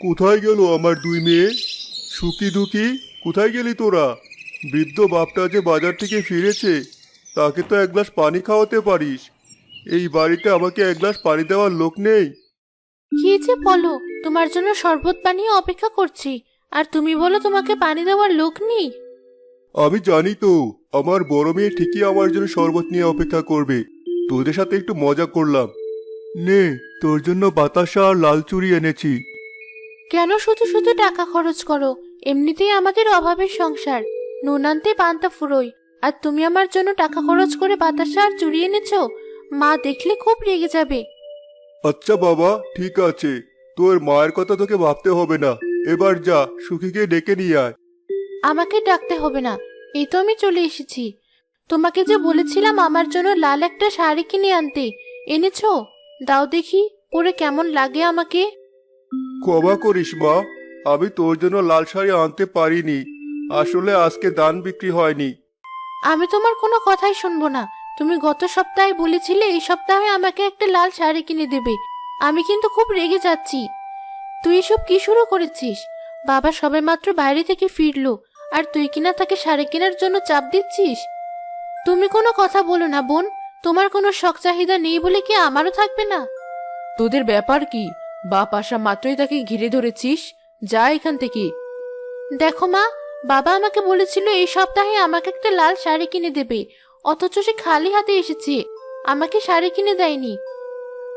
কোথায় গেল আমার দুই মেয়ে? সুখী দুঃখী, কোথায় গেলি তোরা? বৃদ্ধ বাপটা যে বাজার থেকে ফিরেছে, তাকে তো এক গ্লাস পানি খাওয়াতে পারিস। এই বাড়িতে আমাকে এক গ্লাস পানি দেওয়ার লোক নেই। কি যে বলো, তোমার জন্য শরবত বানিয়ে অপেক্ষা করছি, আর তুমি বলো তোমাকে পানি দেওয়ার লোক নেই। আমি জানি তো, আমার বড় মেয়ে ঠিকই আমার জন্য শরবত নিয়ে অপেক্ষা করবে। তোদের সাথে একটু মজা করলাম। নে, তোর জন্য বাতাসা আর লাল চুড়ি এনেছি। কেন শুধু শুধু টাকা খরচ করো? এমনিতেই আমাদের অভাবের সংসার, নুন আনতে পান্তা ফুরোই, আর তুমি আমার জন্য টাকা খরচ করে বাতাসা আর চুড়ি এনেছো? মা দেখলে খুব রেগে যাবে। আচ্ছা বাবা, ঠিক আছে। তোর মায়ের কথা তোকে ভাবতে হবে না। এবার যা, সুখীকে ডেকে নিয়ে আয়। আমাকে ডাকতে হবে না, এই তো আমি চলে এসেছি। তোমাকে যে বলেছিলাম আমার জন্য লাল একটা শাড়ি কিনে আনতে, এনেছো? দাও দেখি, পরে কেমন লাগে আমাকে। ক্ষমা করিস মা, আমি তোর জন্য লাল শাড়ি আনতে পারিনি। আসলে আজকে ধান বিক্রি হয়নি। আমি তোমার কোনো কথাই শুনবো না। তুমি গত সপ্তাহে বলেছিলে এই সপ্তাহে আমাকে একটা লাল শাড়ি কিনে দেবে। আমি কিন্তু খুব রেগে যাচ্ছি। তুই এসব কি শুরু করেছিস? বাবা সবেমাত্র বাইরে থেকে ফিরলো, আর তুই কিনা তাকে শাড়ি কেনার জন্য চাপ দিচ্ছিস? তুমি কোনো কথা বলো না বোন। তোমার কোনো শখ চাহিদা নেই বলে কি আমারও থাকবে না? তোদের ব্যাপার কি? বাপ আসা মাত্রই তাকে ঘিরে ধরেছিস? যা এখান থেকে। দেখো মা, বাবা আমাকে বলেছিল এই সপ্তাহে আমাকে একটা লাল শাড়ি কিনে দেবে, অথচ সে খালি হাতে এসেছে, আমাকে শাড়ি কিনে দেয়নি।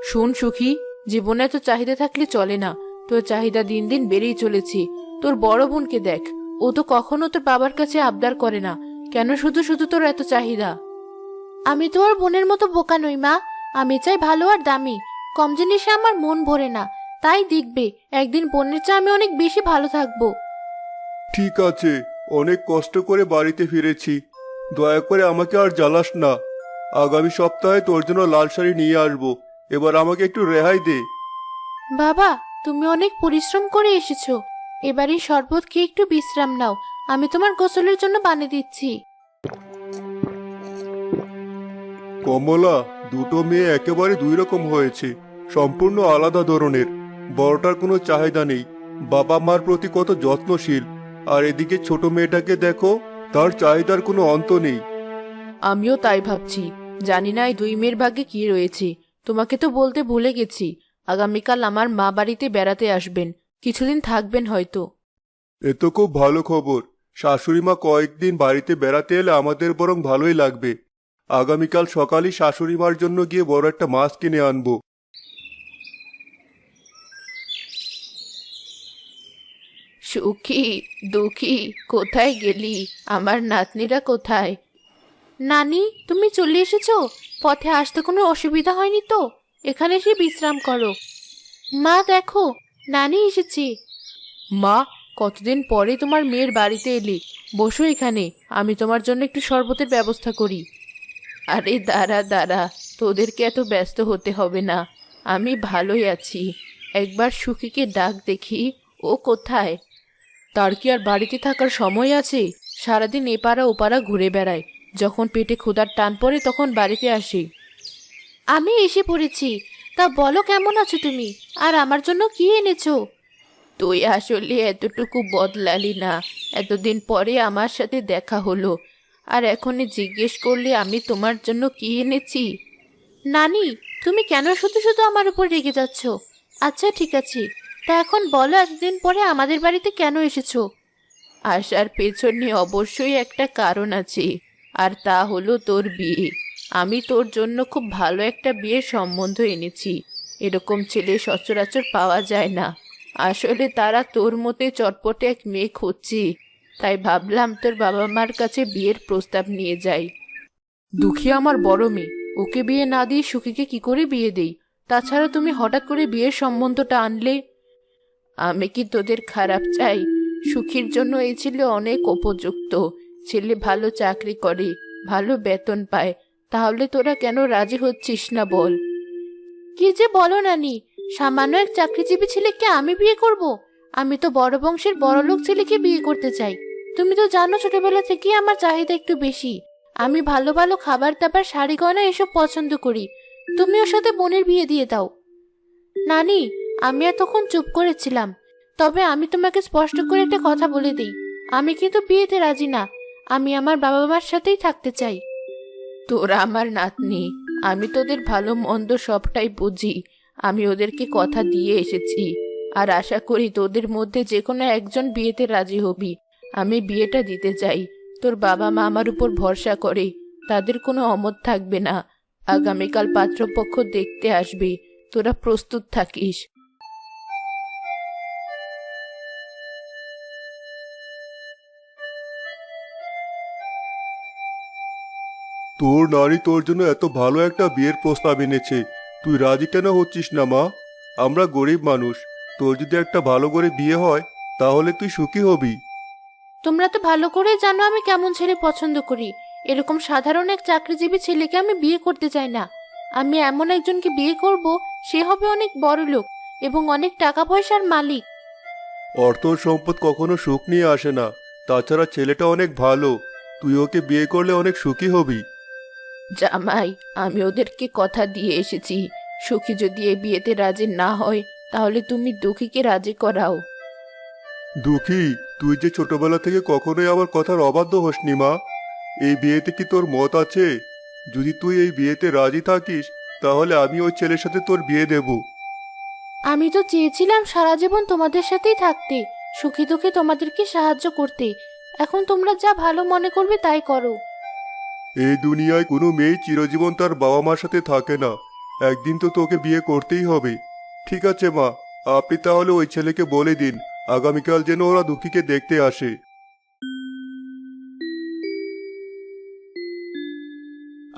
শোন সুখী, জীবনে এত চাহিদা থাকলে চলে না। তোর চাহিদা দিন দিন বেড়েই চলেছে। তোর বড় বোনকে দেখ, ও তো কখনো তোর বাবার কাছে আবদার করে না। কেন শুধু শুধু তোর এত চাহিদা? আমি তো আর বোনের মতো বোকা নই মা। আমি চাই ভালো আর দামি। কম জিনিসে আমার মন ভরে না। তাই দেখবে একদিন বোনের চেয়ে আমি অনেক বেশি ভালো থাকবো। ঠিক আছে, অনেক কষ্ট করে বাড়িতে ফিরেছি। দয়া করে আমাকে আর জ্বালাস না। আগামী সপ্তাহে তোর জন্য লাল শাড়ি নিয়ে আসবো। এবার আমাকে একটু রেহাই দে। বাবা, তুমি অনেক পরিশ্রম করে এসেছো। এবার এই শরবত খেয়ে একটু বিশ্রাম নাও। আমি তোমার গোসলের জন্য পানি দিচ্ছি। কমলা, দুটো মেয়ে একেবারে দুই রকম হয়েছে, সম্পূর্ণ আলাদা ধরনের। বড়টার কোনো চাহিদা নেই, বাবা মার প্রতি কত যত্নশীল। আর এদিকে ছোট মেয়েটাকে দেখো, তার চাহিদার কোনো অন্ত নেই। আমিও তাই ভাবছি। জানি না এই দুই মেয়ের ভাগ্যে কি রয়েছে। তোমাকে তো বলতে ভুলে গেছি, আগামীকাল আমার মা বাড়িতে বেড়াতে আসবেন। কিছুদিন থাকবেন হয়তো। এ তো খুব ভালো খবর। শাশুড়ি মা কয়েকদিন বাড়িতে বেড়াতে এলে আমাদের বরং ভালোই লাগবে। আগামীকাল সকালেই শাশুড়ি মার জন্য গিয়ে বড় একটা মাছ কিনে আনবো। সুখী, দুঃখী, কোথায় গেলি? আমার নাতনিরা কোথায়? নানি, তুমি চলে এসেছো? পথে আসতে কোনো অসুবিধা হয়নি তো? এখানে এসে বিশ্রাম করো। মা দেখো, নানি এসেছে। মা, কতদিন পরে তোমার মেয়ের বাড়িতে এলি। বসো এখানে, আমি তোমার জন্য একটু শরবতের ব্যবস্থা করি। আরে দাঁড়া দাঁড়া, তোদেরকে এত ব্যস্ত হতে হবে না। আমি ভালোই আছি। একবার সুখীকে ডাক দেখি, ও কোথায়? তার কি আর বাড়িতে থাকার সময় আছে? সারাদিন এপাড়া ওপাড়া ঘুরে বেড়ায়। যখন পেটে ক্ষুধার টান পড়ে তখন বাড়িতে আসে। আমি এসে পড়েছি। তা বলো, কেমন আছো তুমি? আর আমার জন্য কি এনেছো? তুই আসলে এতটুকু বদলালি না। এতদিন পরে আমার সাথে দেখা হলো, আর এখনই জিজ্ঞেস করলে আমি তোমার জন্য কি এনেছি? নানি, তুমি কেন শুধু শুধু আমার উপর রেগে যাচ্ছ? আচ্ছা ঠিক আছে, তা এখন বলো এতদিন পরে আমাদের বাড়িতে কেন এসেছো? আসার পেছনে অবশ্যই একটা কারণ আছে, আর তা হলো তোর বিয়ে। আমি তোর জন্য খুব ভালো একটা বিয়ের সম্বন্ধ এনেছি। এরকম ছেলে সচরাচর পাওয়া যায় না। আসলে তারা তোর মতে চটপটে এক মেয়ে খুঁজছে। তাই ভাবলাম তোর বাবা মার কাছে বিয়ের প্রস্তাব নিয়ে যাই। দুঃখী আমার বড় মেয়ে, ওকে বিয়ে না দিয়ে সুখীকে কি করে বিয়ে দেই? তাছাড়া তুমি হঠাৎ করে বিয়ের সম্বন্ধটা আনলে। আমি কি তোদের খারাপ চাই? সুখীর জন্য এই ছেলে অনেক উপযুক্ত। ছেলে ভালো চাকরি করে, ভালো বেতন পায়। তাহলে তোরা কেন রাজি হচ্ছিস না বল? কি যে বলো নানি, সামান্য এক চাকরিজীবী ছেলেকে আমি বিয়ে করব? আমি তো বড় বংশের বড়লোক ছেলেকে বিয়ে করতে চাই। তুমি তো জানো ছোটবেলা থেকেই আমার চাহিদা একটু বেশি। আমি ভালো ভালো খাবার দাবার, শাড়ি গয়না এসব পছন্দ করি। তুমি ওর সাথে বোনের বিয়ে দিয়ে দাও। নানি, আমি এতক্ষণ চুপ করেছিলাম, তবে আমি তোমাকে স্পষ্ট করে একটা কথা বলে দিই, আমি কিন্তু বিয়েতে রাজি না। আমি আমার বাবা মার সাথেই থাকতে চাই। তোরা আমার নাতনি, আমি তোদের ভালো মন্দ সবটাই বুঝি। আমি ওদেরকে কথা দিয়ে এসেছি, আর আশা করি তোদের মধ্যে যে কোনো একজন বিয়েতে রাজি হবি। আমি বিয়েটা দিতে চাই। তোর বাবা মা আমার উপর ভরসা করে, তাদের কোনো অমত থাকবে না। আগামীকাল পাত্রপক্ষ দেখতে আসবে, তোরা প্রস্তুত থাকিস। তোর নারী তোর জন্য এত ভালো একটা বিয়ের প্রস্তাব এনেছে, তুই রাজি কেন হচ্ছিস না মা? আমরা গরিব মানুষ, তোর যদি একটা ভালো করে বিয়ে হয় তাহলে তুই সুখী হবি। তোমরা তো ভালো করেই জানো আমি কেমন ছেলে পছন্দ করি। এরকম সাধারণ এক চাকরিজীবী ছেলেকে আমি বিয়ে করতে চাই না। আমি এমন একজনকে বিয়ে করব, সে হবে অনেক বড় লোক এবং অনেক টাকা পয়সার মালিক। অর্থ সম্পদ কখনো সুখ নিয়ে আসে না, তাছাড়া ছেলেটা অনেক ভালো, তুই ওকে বিয়ে করলে অনেক সুখী হবি। জামাই, আমি ওদেরকে কথা দিয়ে এসেছি, সুখী যদি এই বিয়েতে রাজি না হয় তাহলে তুমি দুঃখীকে রাজি করাও। দুঃখী, তুই যে ছোটবেলা থেকে কখনোই আমার কথার অবাধ্য হসনি মা। এই বিয়েতে কি তোর মত আছে? যদি তুই এই বিয়েতে রাজি থাকিস তাহলে আমি ওই ছেলের সাথে তোর বিয়ে দেব। আমি তো চেয়েছিলাম সারা জীবন তোমাদের সাথেই থাকতে, সুখী দুঃখে তোমাদেরকে সাহায্য করতে। এখন তোমরা যা ভালো মনে করবে তাই করো। এই দুনিয়ায় কোনো মেয়ে চিরজীবন তার বাবা মার সাথে থাকে না, একদিন তো তোকে বিয়ে করতেই হবে। ঠিক আছে মা, আপনি তাহলে ওই ছেলেকে বলে দিন আগামীকাল যেন ওরা দুঃখীকে দেখতে আসে।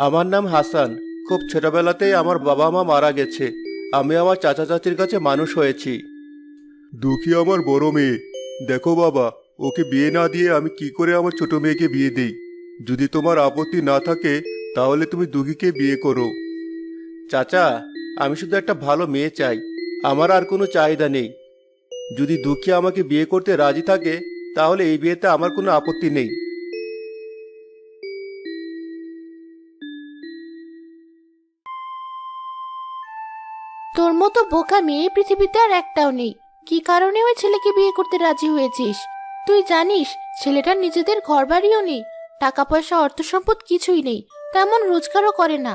আমার নাম হাসান। খুব ছোটবেলাতেই আমার বাবা মা মারা গেছে, আমি আমার চাচা চাচির কাছে মানুষ হয়েছি। দুঃখী আমার বড় মেয়ে। দেখো বাবা, ওকে বিয়ে না দিয়ে আমি কি করে আমার ছোট মেয়েকে বিয়ে দেই? যদি তোমার আপত্তি না থাকে তাহলে তুমি দুঃখীকে বিয়ে করো। চাচা, আমি শুধু একটা ভালো মেয়ে চাই, আমার আর কোনো চাহিদা নেই। যদি দুঃখী আমাকে বিয়ে করতে রাজি থাকে তাহলে এই বিয়েতে আমার কোনো আপত্তি নেই। তোর মতো বোকা মেয়ে পৃথিবীতে আর একটাও নেই। কি কারণে ওই ছেলেকে বিয়ে করতে রাজি হয়েছিস? তুই জানিস ছেলেটার নিজেদের ঘরবাড়িও নেই, টাকা পয়সা অর্থ সম্পদ কিছুই নেই, তেমন রোজগারও করে না।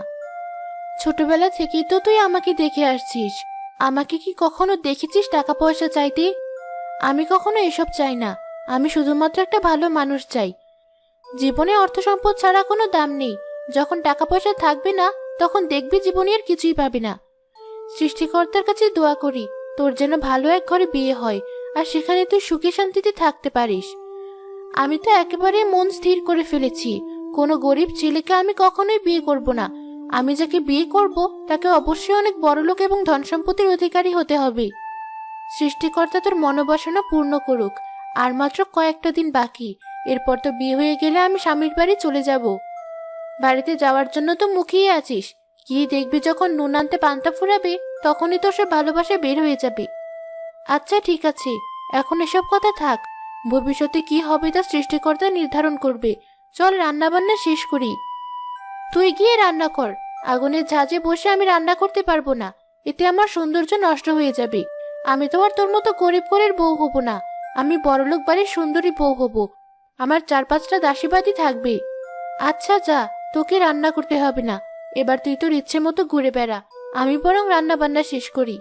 ছোটবেলা থেকেই তো তুই আমাকে দেখে আসছিস। আমাকে কি কখনো দেখেছিস টাকা পয়সা চাইতে? আমি কখনো এসব চাই না। আমি শুধুমাত্র একটা ভালো মানুষ চাই। জীবনে অর্থ সম্পদ ছাড়া কোনো দাম নেই। যখন টাকা পয়সা থাকবে না তখন দেখবি জীবনে আর কিছুই পাবি না। সৃষ্টিকর্তার কাছে দোয়া করি তোর যেন ভালো এক ঘরে বিয়ে হয়, আর সেখানে তুই সুখে শান্তিতে থাকতে পারিস। আমি তো একেবারে মন স্থির করে ফেলেছি, কোনো গরিব ছেলেকে আমি কখনোই বিয়ে করব না। আমি যাকে বিয়ে করব তাকে অবশ্যই অনেক বড়লোক এবং ধন সম্পত্তির অধিকারী হতে হবে। সৃষ্টিকর্তা তোর মনোবাসনা পূর্ণ করুক। আর মাত্র কয়েকটা দিন বাকি, এরপর তো বিয়ে হয়ে গেলে আমি স্বামীর বাড়ি চলে যাব। বাড়িতে যাওয়ার জন্য তো মুখিয়ে আছিস, গিয়ে দেখবি যখন নুন আনতে পান্তা ফুরাবে তখনই তোর সে ভালোবাসা বের হয়ে যাবে। আচ্ছা ঠিক আছে, এখন এসব কথা থাক। ভবিষ্যতে কি হবে তা সৃষ্টিকর্তা নির্ধারণ করবে। চল রান্না বান্না শেষ করি। তুই গিয়ে রান্না কর। আগুনের ঝাঁজে বসে আমি রান্না করতে পারবো না, এতে আমার সৌন্দর্য নষ্ট হয়ে যাবে। আমি তো আর তোর মতো গরিব ঘরের বউ হব না, আমি বড়লোক বাড়ির সুন্দরী বউ হব। আমার 4-5টা দাসীবাদী থাকবে। আচ্ছা যা, তোকে রান্না করতে হবে না। এবার তুই তোর ইচ্ছে মতো ঘুরে বেড়া, আমি বরং রান্না বান্না শেষ করি।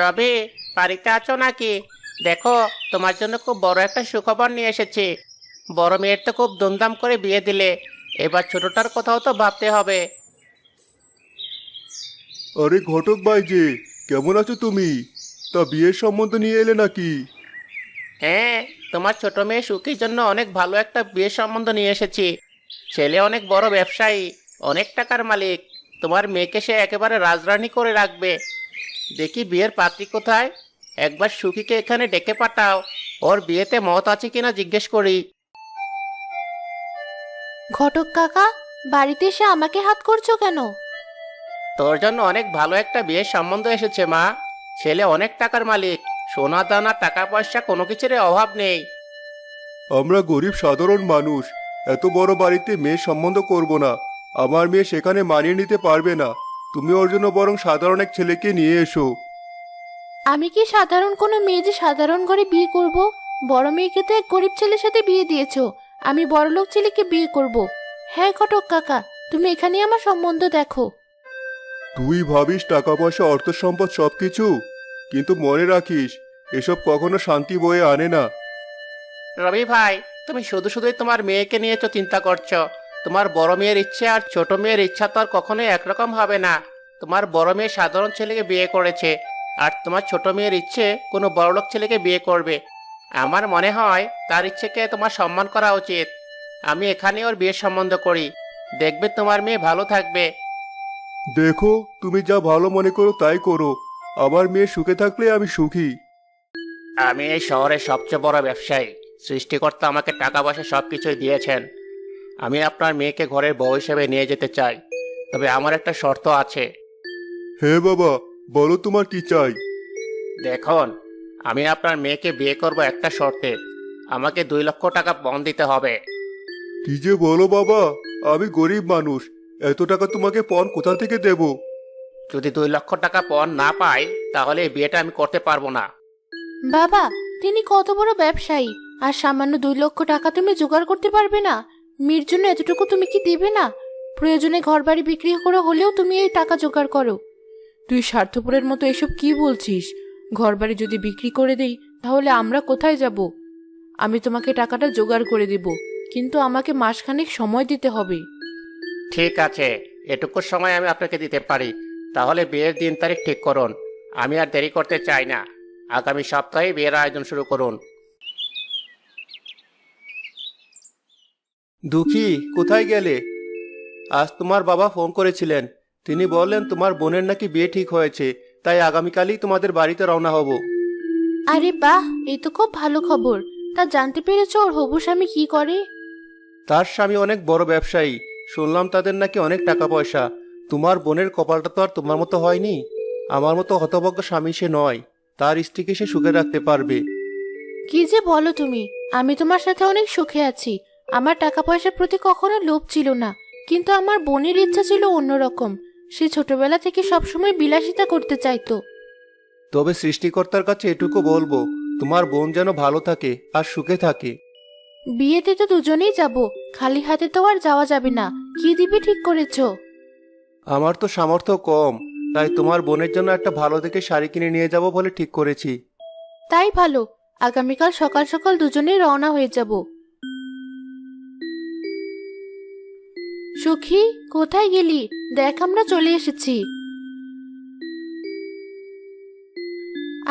রবি, বাড়িতে আছো নাকি? দেখো, তোমার জন্য খুব বড় একটা সুখবর নিয়ে এসেছি। বড় মেয়ের তো খুব ধুমধাম করে বিয়ে দিলে, এবার ছোটটার কথাও তো ভাবতে হবে। আরে ঘটক ভাই যে, কেমন আছো তুমি? তা বিয়ের সম্বন্ধ নিয়ে এলে নাকি? হ্যাঁ, তোমার ছোট মেয়ে সুখীর জন্য অনেক ভালো একটা বিয়ের সম্বন্ধ নিয়ে এসেছি। ছেলে অনেক বড় ব্যবসায়ী, অনেক টাকার মালিক। তোমার মেয়েকে সে একেবারে রাজরানী করে রাখবে। দেখি বিয়ের পাত্রী কোথায়? একবার সুখীকে এখানে ডেকে পাঠাও, ওর বিয়েতে মত আছে কিনা জিজ্ঞেস করি। ঘটক কাকা, বাড়িতে এসে আমাকে হাত করছো কেন? তোর জন্য অনেক ভালো একটা বিয়ের সম্বন্ধ এসেছে মা। ছেলে অনেক টাকার মালিক, সোনা দানা টাকা পয়সা কোনো কিছুর অভাব নেই। আমরা গরিব সাধারণ মানুষ, এত বড় বাড়িতে মেয়ে সম্বন্ধ করব না। আমার মেয়ে সেখানে মানিয়ে নিতে পারবে না। তুমি ওর জন্য বরং সাধারণ এক ছেলেকে নিয়ে এসো। আমি কি সাধারণ কোনো মেয়ে যে সাধারণ ঘরে বিয়ে করব? বড় মেয়েকে তো এক গরিব ছেলের সাথে বিয়ে দিয়েছো, আমি বড়লোক ছেলেকে বিয়ে করব। হ্যাঁ ঘটক কাকা, তুমি এখানে আমার সম্বন্ধ দেখো। তুই ভাবিস টাকা পয়সা অর্থ সম্পদ সবকিছু, কিন্তু মনে রাখিস এসব কখনো শান্তি বয়ে আনে না। রবি ভাই, তুমি শুধু শুধুই তোমার মেয়েকে নিয়ে তো চিন্তা করছো। তোমার বড় মেয়ের ইচ্ছে আর ছোট মেয়ের ইচ্ছা তো আর কখনোই একরকম হবে না। তোমার বড় মেয়ে সাধারণ ছেলেকে বিয়ে করেছে, আর তোমার ছোট মেয়ের ইচ্ছে কোনো বড়লোক ছেলেকে বিয়ে করবে। আমার মনে হয় তার ইচ্ছেকে তোমার সম্মান করা উচিত। আমি এখানে ওর বিয়ের সম্বন্ধ করি, দেখবে তোমার মেয়ে ভালো থাকবে। দেখো, তুমি যা ভালো মনে করো তাই করো। আমার মেয়ে সুখে থাকলে আমি সুখী। আমি এই শহরের সবচেয়ে বড় ব্যবসায়ী। সৃষ্টিকর্তা আমাকে টাকা পয়সা সবকিছুই দিয়েছেন। আমি আপনার মেয়েকে ঘরের বউ হিসেবে নিয়ে যেতে চাই, তবে আমার একটা শর্ত আছে। হ্যাঁ বাবা, বলো তোমার কি চাই। দেখুন, আমি আপনার মেয়েকে বিয়ে করব একটা শর্তে। আমাকে 2 লক্ষ টাকা পণ দিতে হবে। কি যে বলো বাবা, আমি গরিব মানুষ, এত টাকা তোমাকে পণ কোথা থেকে দেব? যদি 2 লক্ষ টাকা পণ না পাই, তাহলে এই বিয়েটা আমি করতে পারবো না। বাবা, তিনি কত বড় ব্যবসায়ী, আর সামান্য 2 লক্ষ টাকা তুমি জোগাড় করতে পারবে না? মেয়ের জন্য এতটুকু তুমি কি দেবে না? প্রয়োজনে ঘরবাড়ি বিক্রি করে হলেও তুমি এই টাকা জোগাড় করো। তুই স্বার্থপরের মতো এসব কি বলছিস? ঘরবাড়ি যদি বিক্রি করে দেই তাহলে আমরা কোথায় যাব? আমি তোমাকে টাকাটা জোগাড় করে দেব, কিন্তু আমাকে মাসখানেক সময় দিতে হবে। ঠিক আছে, এটুকু সময় আমি আপনাকে দিতে পারি। তাহলে বিয়ের দিন তারিখ ঠিক করুন। আমি আর দেরি করতে চাই না। আগামী সপ্তাহে বিয়ের আয়োজন শুরু করুন। দুঃখী, কোথায় গেলে? আজ তোমার বাবা ফোন করেছিলেন। তিনি বললেন তোমার বোনের নাকি বিয়ে ঠিক হয়েছে, তাই আগামীকালই তোমাদের বাড়িতে রওনা হব। আরে বাহ, এই তো খুব ভালো খবর। তা জানতে পেরেছো ওর হবু স্বামী কি করে? তার স্বামী অনেক বড় ব্যবসায়ী, শুনলাম তাদের নাকি অনেক টাকা পয়সা। তোমার বোনের কপালটা তো আর তোমার মতো হয়নি। আমার মতো হতভাগ্য স্বামী সে নয়, তার স্ত্রীকে সে সুখে রাখতে পারবে। কি যে বলো তুমি! আমি তোমার সাথে অনেক সুখে আছি। আমার টাকা পয়সার প্রতি কখনো লোভ ছিল না, কিন্তু আমার বোনের ইচ্ছা ছিল অন্যরকম। সে ছোটবেলা থেকে সবসময় বিলাসিতা করতে চাইতো। তবে সৃষ্টিকর্তার কাছে এটুকু বলবো, তোমার বোন যেন ভালো থাকে আর সুখে থাকে। বিয়েতে তো দুজনেই যাব, খালি হাতে তো আর যাওয়া যাবে না। কি দিবি ঠিক করেছো? আমার তো সামর্থ্য কম, তাই তোমার বোনের জন্য একটা ভালো দেখে শাড়ি কিনে নিয়ে যাব বলে ঠিক করেছি। তাই ভালো, আগামীকাল সকাল সকাল দুজনেই রওনা হয়ে যাব। সুখী, কোথায় গেলি? দেখ, আমরা চলে এসেছি।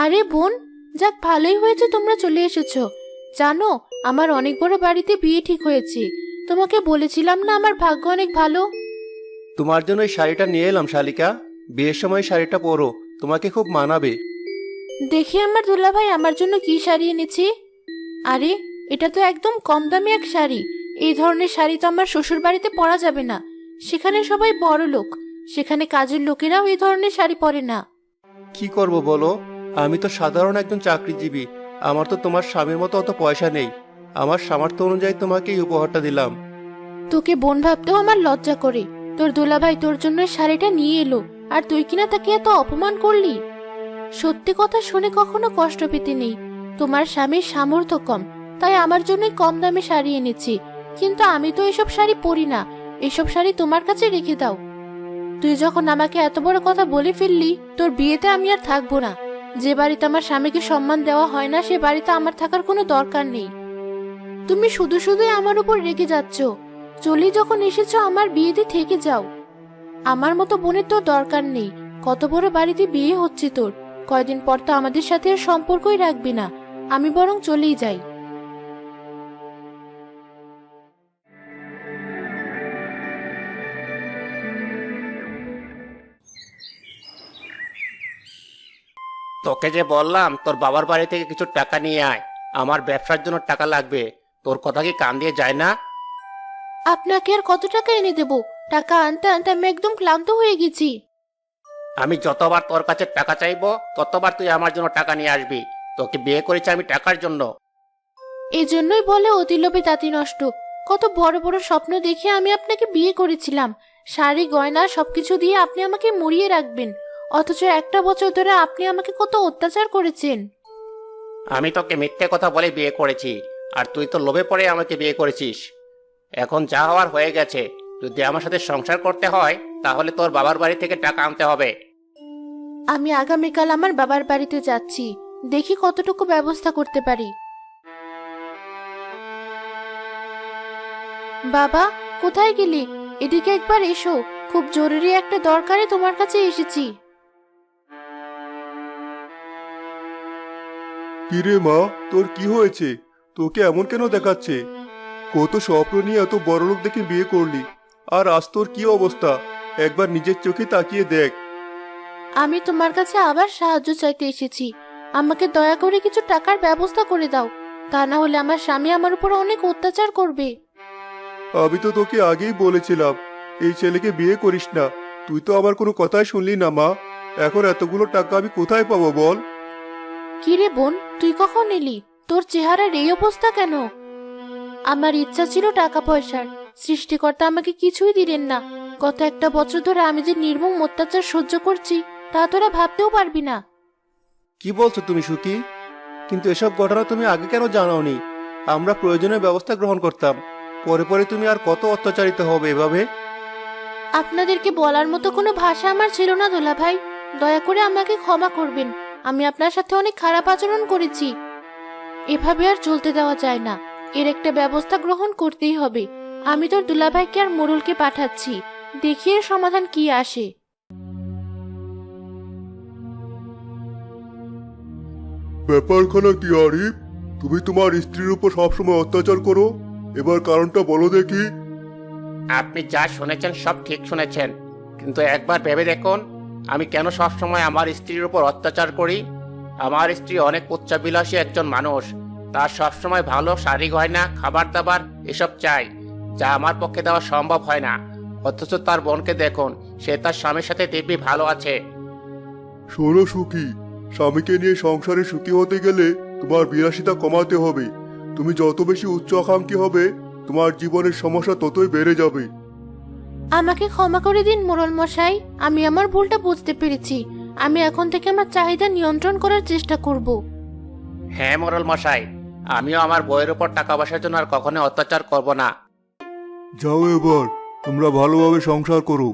আরে বোন, যাক ভালোই হয়েছে তোমরা চলে এসেছো। জানো, আমার অনেক বড় বাড়িতে বিয়ে ঠিক হয়েছে। তোমাকে বলেছিলাম না আমার ভাগ্য অনেক ভালো। তোমার জন্য এই শাড়িটা নিয়ে এলাম শালিকা। বিয়ের সময় শাড়িটা পরো, তোমাকে খুব মানাবে। দেখি আমার দুলাভাই আমার জন্য কি শাড়ি এনেছি। আরে, এটা তো একদম কম দামি এক শাড়ি। এই ধরনের শাড়ি তো আমার শ্বশুর বাড়িতে পরা যাবে না। সেখানে সবাই বড় লোক, সেখানে কাজের লোকেরাও এই ধরনের শাড়ি পরে না। কি করব বলো, আমি তো সাধারণ একজন চাকরিজীবী। আমার তো তোমার স্বামীর মতো অত পয়সা নেই। আমার সামর্থ্য অনুযায়ী তোমাকে এই উপহারটা দিলাম। তোকে বোন ভাবতেও আমার লজ্জা করে। তোর দুলাভাই তোর জন্য এই শাড়িটা নিয়ে এলো, আর তুই কিনা তাকে এত অপমান করলি। সত্যি কথা শুনে কখনো কষ্ট পেতে নেই। তোমার স্বামীর সামর্থ্য কম, তাই আমার জন্যই কম দামে শাড়ি এনেছি। কিন্তু আমি তো এসব শাড়ি পরি না। এসব শাড়ি তোমার কাছে রেখে দাও। তুই যখন আমাকে এত বড় কথা বলে ফেললি, তোর বিয়েতে আমি আর থাকবো না। যে বাড়িতে আমার স্বামীকে সম্মান দেওয়া হয় না, সে বাড়িতে আমার থাকার কোনো দরকার নেই। তুমি শুধু শুধুই আমার উপর রেগে যাচ্ছ। চলি যখন এসেছো, আমার বিয়েতে থেকে যাও। আমার মতো বোনের তোর দরকার নেই। কত বড় বাড়িতে বিয়ে হচ্ছে তোর, কয়দিন পর তো আমাদের সাথে আর সম্পর্কই রাখবি না। আমি বরং চলেই যাই। তোকে যে বললাম তোর বাবার বাড়ি থেকে কিছু টাকা নিয়ে আয়, আমার ব্যবসার জন্য টাকা লাগবে। তোর কথা কি কান দিয়ে যায় না? আপনাকে আর কত টাকা এনে দেব? টাকা আনতে আনতে আমি একদম ক্লান্ত হয়ে গেছি। আমি যতবার তোর কাছে টাকা চাইবো, ততবার তুই আমার জন্য টাকা নিয়ে আসবি। তোকে বিয়ে করেছি আমি টাকার জন্য। এই জন্যই বলে অতি লোভে তাঁতি নষ্ট। কত বড় বড় স্বপ্ন দেখে আমি আপনাকে বিয়ে করেছিলাম, শাড়ি গয়না সবকিছু দিয়ে আপনি আমাকে মুড়িয়ে রাখবেন, অথচ একটা বছর ধরে আপনি আমাকে কত অত্যাচার করেছেন। আমি তোকে মিথ্যে কথা বলে বিয়ে করেছি, আর তুই তো লোভে পড়ে আমাকে বিয়ে করেছিস। এখন যা হওয়ার হয়ে গেছে। যদি আমার সাথে সংসার করতে হয় তাহলে তোর বাবার বাড়ি থেকে টাকা আনতে হবে। আমি আগামীকাল আমার বাবার বাড়িতে যাচ্ছি, দেখি কতটুকু ব্যবস্থা করতে পারি। বাবা, কোথায় গেলি? এদিকে একবার এসো, খুব জরুরি একটা দরকারে তোমার কাছে এসেছি। কিরে মা, তোর কি হয়েছে? তোকে এমন কেন দেখাচ্ছে? কত স্বপ্ন নিয়ে এত বড়লোক দেখে বিয়ে করলি, আর আজ তোর কি অবস্থা? একবার নিজের চোখে তাকিয়ে দেখ। আমি তোমার কাছে আবার সাহায্য চাইতে এসেছি। আমাকে দয়া করে কিছু টাকার ব্যবস্থা করে দাও, তা না হলে আমার স্বামী আমার উপর অনেক অত্যাচার করবে। আমি তো তোকে আগেই বলেছিলাম এই ছেলেকে বিয়ে করিস না। তুই তো আমার কোনো কথাই শুনলি না মা। এখন এতগুলো টাকা আমি কোথায় পাবো বল? কি রে বোন, তুই কখন এলি? তোর চেহারার এই অবস্থা কেন? আমার ইচ্ছা ছিল টাকা পয়সার, সৃষ্টিকর্তা আমাকে কিছুই দিলেন না। গত একটা বছর ধরে আমি যে নির্মম অত্যাচার সহ্য করছি তা তোরা ভাবতেও পারবি না। কি বলছো তুমি সুখী? কিন্তু এসব ঘটনা তুমি আগে কেন জানাওনি? আমরা প্রয়োজনীয় ব্যবস্থা গ্রহণ করতাম। পরে পরে তুমি আর কত অত্যাচারিত হবে এভাবে? আপনাদেরকে বলার মতো কোনো ভাষা আমার ছিল না দোলা ভাই, দয়া করে আমাকে ক্ষমা করবেন। আমি আপনার সাথে অনেক খারাপ আচরণ করেছি। এভাবে আর চলতে দেওয়া যায় না, এর একটা ব্যবস্থা গ্রহণ করতেই হবে। আমি তোর দুলাভাইকে আর মোড়লকে পাঠাচ্ছি, দেখি এর সমাধান কি আসে। ব্যাপারখানা কি আরিফ? তুমি তোমার স্ত্রীর উপর সবসময় অত্যাচার করো, এবার কারণটা বলো দেখি। আপনি যা শুনেছেন সব ঠিক শুনেছেন, কিন্তু একবার ভেবে দেখুন আমি কেন সবসময় আমার স্ত্রীর উপর অত্যাচার করি। আমার স্ত্রী অনেক উচ্চাভিলাষী একজন মানুষ। তার সবসময় ভালো শাড়ি গয়না, খাবার দাবার এসব চাই, যা আমার পক্ষে দেওয়া সম্ভব হয় না। অথচ তার বোনকে দেখুন, সে তার স্বামীর সাথে দিব্যি ভালো আছে। শোনো সুখী, স্বামীকে নিয়ে সংসারে সুখী হতে গেলে তোমার বিলাসিতা কমাতে হবে। তুমি যত বেশি উচ্চ আকাঙ্ক্ষী হবে, তোমার জীবনের সমস্যা ততই বেড়ে যাবে। আমাকে ক্ষমা করে দিন মোড়ল মশাই, আমি আমার ভুলটা বুঝতে পেরেছি। আমি এখন থেকে আমার চাহিদা নিয়ন্ত্রণ করার চেষ্টা করব। হ্যাঁ মোড়ল মশাই, আমিও আমার বইয়ের উপর টাকা পয়সার জন্য আর কখনো অত্যাচার করব না। যাও এবার, তোমরা ভালোভাবে সংসার করো।